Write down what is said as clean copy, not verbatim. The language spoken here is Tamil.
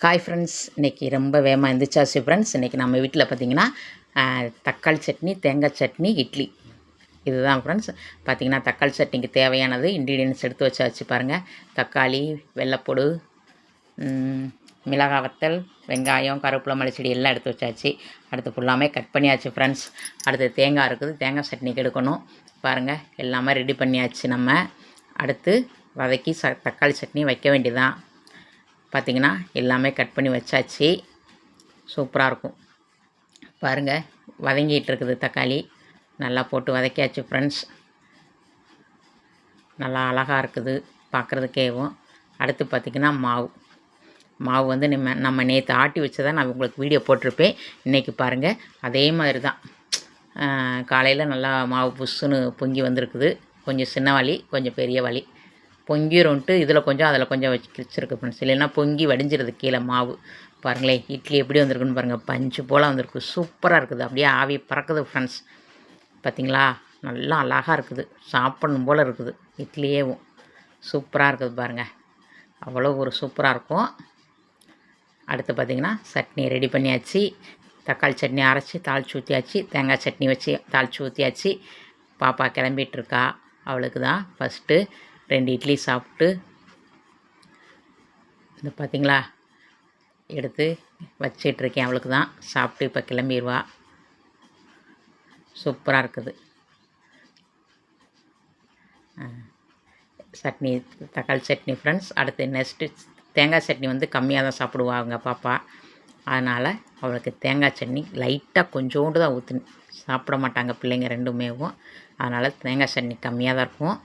ஹாய் ஃப்ரெண்ட்ஸ், இன்றைக்கி ரொம்ப வேகமாக எழுந்திரிச்சாச்சு ஃப்ரெண்ட்ஸ். இன்றைக்கி நம்ம வீட்டில் பார்த்திங்கன்னா தக்காளி சட்னி, தேங்காய் சட்னி, இட்லி இதுதான் ஃப்ரெண்ட்ஸ். பார்த்திங்கன்னா தக்காளி சட்னிக்கு தேவையானது இன்க்ரீடியன்ஸ் எடுத்து வச்சாச்சு பாருங்கள். தக்காளி, வெள்ளைப்பூடு, மிளகாய் வத்தல், வெங்காயம், கருவேப்பிலை, மல்லிச்செடி எல்லாம் எடுத்து வச்சாச்சு. அடுத்து ஃபுல்லாமே கட் பண்ணியாச்சு ஃப்ரெண்ட்ஸ். அடுத்து தேங்காய் இருக்குது, தேங்காய் சட்னிக்கு எடுக்கணும் பாருங்கள். எல்லாமே ரெடி பண்ணியாச்சு. நம்ம அடுத்து வதக்கி தக்காளி சட்னி வைக்க வேண்டியதான். பார்த்திங்கன்னா எல்லாமே கட் பண்ணி வச்சாச்சு. சூப்பராக இருக்கும் பாருங்கள். வதங்கிட்டு இருக்குது தக்காளி, நல்லா போட்டு வதக்கியாச்சு ஃப்ரெண்ட்ஸ். நல்லா அழகாக இருக்குது பார்க்குறதுக்கேவும். அடுத்து பார்த்திங்கன்னா மாவு வந்து நம்ம நேற்று ஆட்டி வச்சதான் நான் உங்களுக்கு வீடியோ போட்டிருப்பேன். இன்றைக்கி பாருங்கள் அதே மாதிரி தான். காலையில் நல்லா மாவு புஷ்ஷுன்னு பொங்கி வந்திருக்குது. கொஞ்சம் சின்ன வாளி, கொஞ்சம் பெரிய வாளி பொங்கிரும்ன்ட்டு இதில் கொஞ்சம் அதில் கொஞ்சம் வச்சிருக்கு ஃப்ரெண்ட்ஸ். இல்லைன்னா பொங்கி வடிஞ்சிருது கீழே மாவு. பாருங்களேன் இட்லி எப்படி வந்திருக்குன்னு பாருங்கள். பஞ்சு போல் வந்திருக்கு. சூப்பராக இருக்குது. அப்படியே ஆவி பறக்குது ஃப்ரெண்ட்ஸ். பார்த்திங்களா, நல்லா அழகாக இருக்குது. சாப்பிடணும் போல் இருக்குது. இட்லியேவும் சூப்பராக இருக்குது பாருங்கள். அவ்வளோ ஒரு சூப்பராக இருக்கும். அடுத்து பார்த்திங்கன்னா சட்னி ரெடி பண்ணியாச்சு. தக்காளி சட்னி அரைச்சி தாளித்து ஊற்றியாச்சு. தேங்காய் சட்னி வச்சு தாளித்து ஊற்றியாச்சு. பாப்பா கிளம்பிகிட்ருக்கா. அவளுக்கு தான் ஃபஸ்ட்டு 2 இட்லி சாப்பிட்டு இந்த பார்த்திங்களா எடுத்து வச்சிட்ருக்கேன். அவளுக்கு தான் சாப்பிட்டு இப்போ கிளம்பிடுவா. சூப்பராக இருக்குது சட்னி, தக்காளி சட்னி ஃப்ரெண்ட்ஸ். அடுத்து நெக்ஸ்ட்டு தேங்காய் சட்னி வந்து கம்மியாக தான் சாப்பிடுவாங்க பாப்பா. அதனால் அவளுக்கு தேங்காய் சட்னி லைட்டாக கொஞ்சோண்டு தான் ஊற்று. சாப்பிட மாட்டாங்க பிள்ளைங்க ரெண்டுமேவும். அதனால் தேங்காய் சட்னி கம்மியாக தான் இருக்கும்.